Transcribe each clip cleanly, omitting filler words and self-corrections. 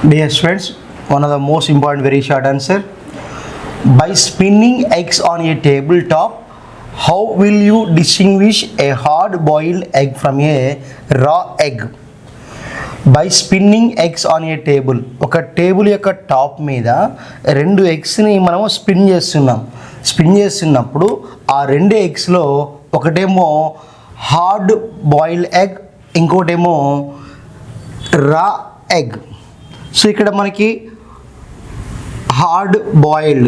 Dear students, one of the most important very short answer. By spinning eggs on a tabletop, how will you distinguish a hard-boiled egg from a raw egg? By spinning eggs on a table, ఒక table యొక్క top మీద రెండు ఎగ్స్ని మనము spin చేస్తున్నప్పుడు ఆ రెండు ఎగ్స్లో ఒకటేమో హార్డ్ బాయిల్డ్ ఎగ్, ఇంకోటేమో రా ఎగ్. సో ఇక్కడ మనకి హార్డ్ బాయిల్డ్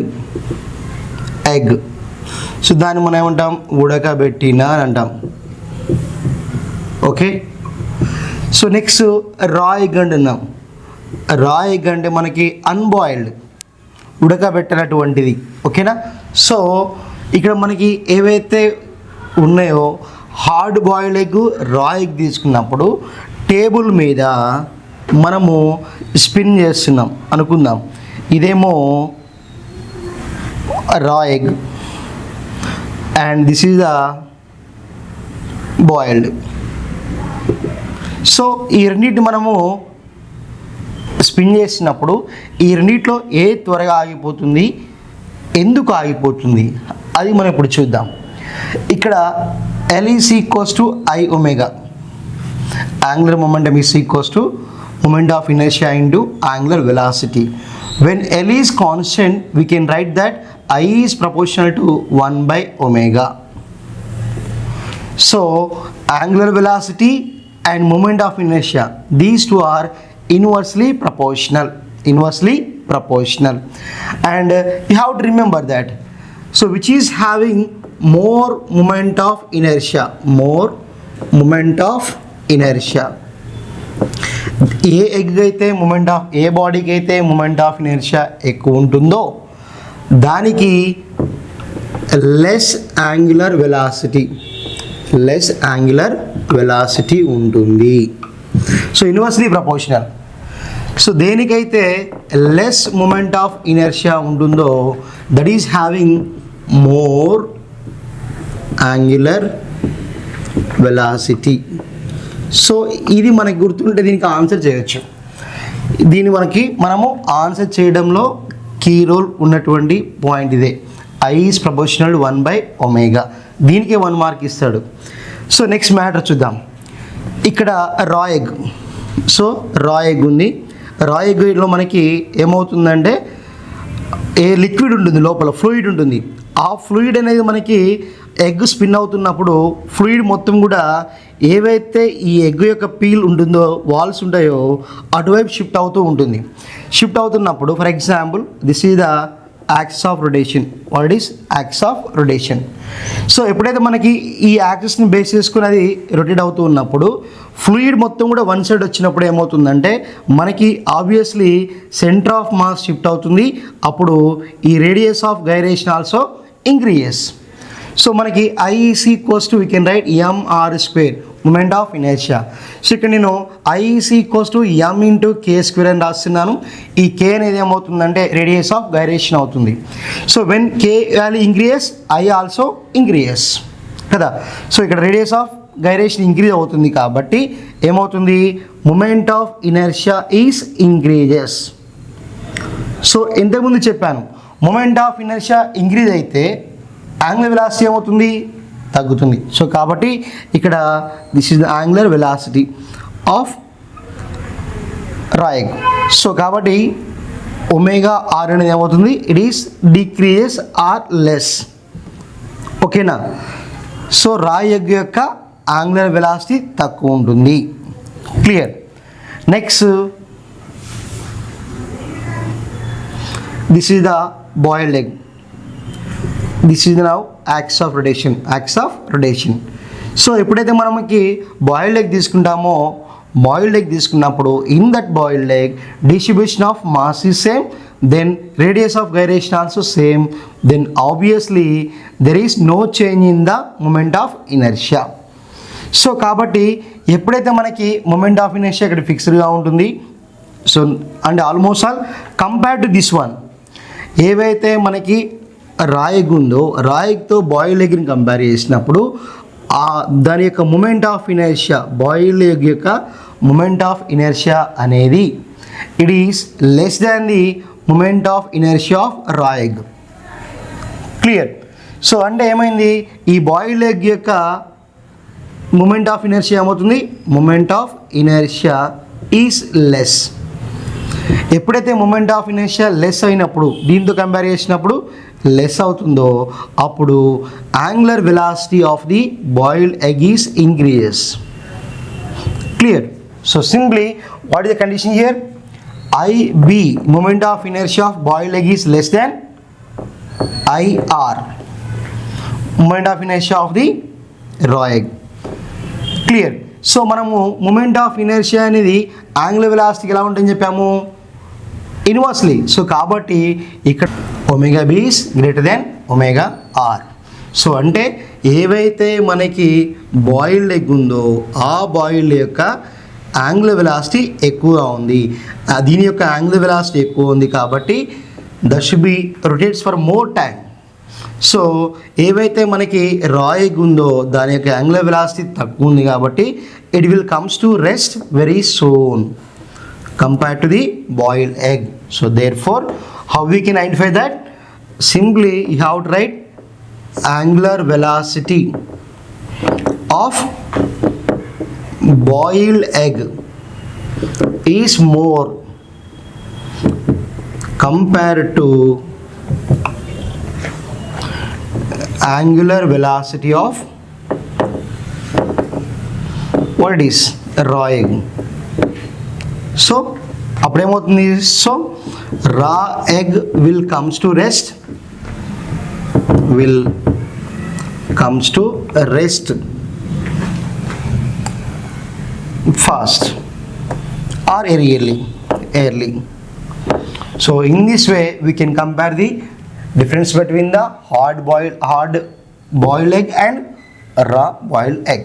ఎగ్, సో దాన్ని మనం ఏమంటాం, ఉడకబెట్టిన అని అంటాం. ఓకే, సో నెక్స్ట్ రా ఎగ్ అంటున్నాం. రా ఎగ్ అంటే మనకి అన్బాయిల్డ్, ఉడకబెట్టినటువంటిది. ఓకేనా? సో ఇక్కడ మనకి ఏవైతే ఉన్నాయో హార్డ్ బాయిల్డ్ ఎగ్, రా ఎగ్ తీసుకున్నప్పుడు టేబుల్ మీద మనము స్పిన్ చేస్తున్నాం అనుకుందాం. ఇదేమో రా egg and this is the boiled. So ఈ రెండింటిని మనము స్పిన్ చేసినప్పుడు ఈ రెండిట్లో ఏ త్వరగా ఆగిపోతుంది, ఎందుకు ఆగిపోతుంది, అది మనం ఇప్పుడు చూద్దాం. ఇక్కడ L is equals to I omega. Angular momentum is equals to moment of inertia into angular velocity. When L is constant, we can write that I is proportional to 1 by omega. So angular velocity and moment of inertia, these two are inversely proportional. And you have to remember that. So which is having more moment of inertia, A egg అయితే ఏ బాడీకి అయితే moment of inertia ఎక్కువ ఉంటుందో దానికి less angular velocity ఉంటుంది. So inversely proportional. So దేనికైతే less moment of inertia ఉంటుందో that is having more angular velocity. So ఇది మనకి గుర్తుంటే దీనికి ఆన్సర్ చేయొచ్చు. మనము ఆన్సర్ చేయడంలో కీ రోల్ ఉన్నటువంటి పాయింట్ ఇదే. I is proportional 1 by omega. దీనికి 1 మార్క్ ఇస్తాడు. సో నెక్స్ట్ మ్యాటర్ చూద్దాం. ఇక్కడ రా ఎగ్. సో రా ఎగ్ ఉంది. రా ఎగ్లో మనకి ఏమవుతుందంటే లిక్విడ్ ఉంటుంది, లోపల ఫ్లూయిడ్ ఉంటుంది. ఆ ఫ్లూయిడ్ అనేది మనకి ఎగ్ స్పిన్ అవుతున్నప్పుడు ఫ్లూయిడ్ మొత్తం కూడా ఏవైతే ఈ ఎగ్ యొక్క పీల్ ఉంటుందో, వాల్స్ ఉంటాయో అటువైపు షిఫ్ట్ ఉంటుంది. షిఫ్ట్ అవుతున్నప్పుడు for example this is the axis of rotation. What is axis of rotation? So ఎప్పుడైతే మనకి ఈ యాక్సిస్ని బేస్ చేసుకుని అది రొటేట్ అవుతూ ఉన్నప్పుడు ఫ్లూయిడ్ మొత్తం కూడా వన్ సైడ్ వచ్చినప్పుడు ఏమవుతుందంటే మనకి obviously centre of mass shift అవుతుంది. అప్పుడు ఈ radius of gyration also increases. So మనకి I is equals to we can write mr square, moment of inertia. So ఇక్కడ నేను I is equals to m into k square అని రాస్తున్నాను. ఈ k అనేది ఏమవుతుందంటే రేడియస్ ఆఫ్ గైరేషన్ అవుతుంది. So when k value increases I also increases కదా. So ఇక్కడ రేడియస్ ఆఫ్ గైరేషన్ ఇంక్రీజ్ అవుతుంది కాబట్టి ఏమవుతుంది, moment of inertia is increases. So ఇంతకుముందు చెప్పాను, మూమెంట్ ఆఫ్ ఇనర్షియా ఇంక్రీజ్ అయితే యాంగులర్ వెలాసిటీ ఏమవుతుంది, తగ్గుతుంది. సో కాబట్టి ఇక్కడ this is the angular velocity of raw egg. So కాబట్టి ఒమేగా ఆర్ అనేది ఏమవుతుంది, it is decreases or less. ఓకేనా? సో రా ఎగ్ యొక్క యాంగులర్ వెలాసిటీ తక్కువ ఉంటుంది. Clear? Next this is the boiled egg. This is now axis of rotation. So ఎప్పుడైతే మనకి boiled egg తీసుకుంటామో, బాయిల్డ్ ఎగ్ తీసుకున్నప్పుడు in that boiled egg distribution of mass is same, then radius of gyration also same, then obviously there is no change in the moment of inertia. So కాబట్టి ఎప్పుడైతే మనకి moment of inertia ఇక్కడ ఫిక్స్డ్గా ఉంటుంది. So and almost all compare to this one, ఏవైతే మనకి రా egg ఉందో రా ఎగ్తో బాయిల్డ్ ఎగ్ని కంపేర్ చేసినప్పుడు దాని యొక్క moment of inertia, boiled egg యొక్క మూమెంట్ ఆఫ్ ఇనర్షియా అనేది it is less than the moment of inertia of raw egg. Clear. So అంటే ఏమైంది, ఈ బాయిల్డ్ ఎగ్ యొక్క మూమెంట్ ఆఫ్ ఇనర్షియా ఏమవుతుంది, moment of inertia is less. ఎప్పుడైతే moment of inertia less అయినప్పుడు, దీంతో కంపేర్ చేసినప్పుడు లెస్ అవుతుందో అప్పుడు angular velocity of the boiled egg is increases. Clear. So simply what is the condition here, IB moment of inertia of boiled egg is less than IR moment of inertia of the raw egg. Clear. So మనము moment of inertia అనేది angular వెలాసిటీకి ఎలా ఉంటుందని చెప్పాము, inversely. So కాబట్టి ఇక్కడ omega B is greater than omega R. So అంటే ఏవైతే మనకి బాయిల్డ్ ఎగ్ ఉందో ఆ బాయిల్డ్ యొక్క యాంగులర్ వెలాసిటీ ఎక్కువగా ఉంది, దీని యొక్క యాంగులర్ వెలాసిటీ ఎక్కువ ఉంది కాబట్టి that should be rotates for more time. So ఏవైతే మనకి రా ఎగ్ ఉందో దాని యొక్క యాంగులర్ వెలాసిటీ తక్కువ ఉంది కాబట్టి it will comes to rest very soon compare to the boiled egg. So therefore how we can identify that, simply you have to write angular velocity of boiled egg is more compared to angular velocity of what it is raw egg. So అప్పుడేమవుతుంది, so raw egg will comes to rest, will comes to rest fast or early. So in this way we can compare the difference between the hard boiled egg and raw boiled egg.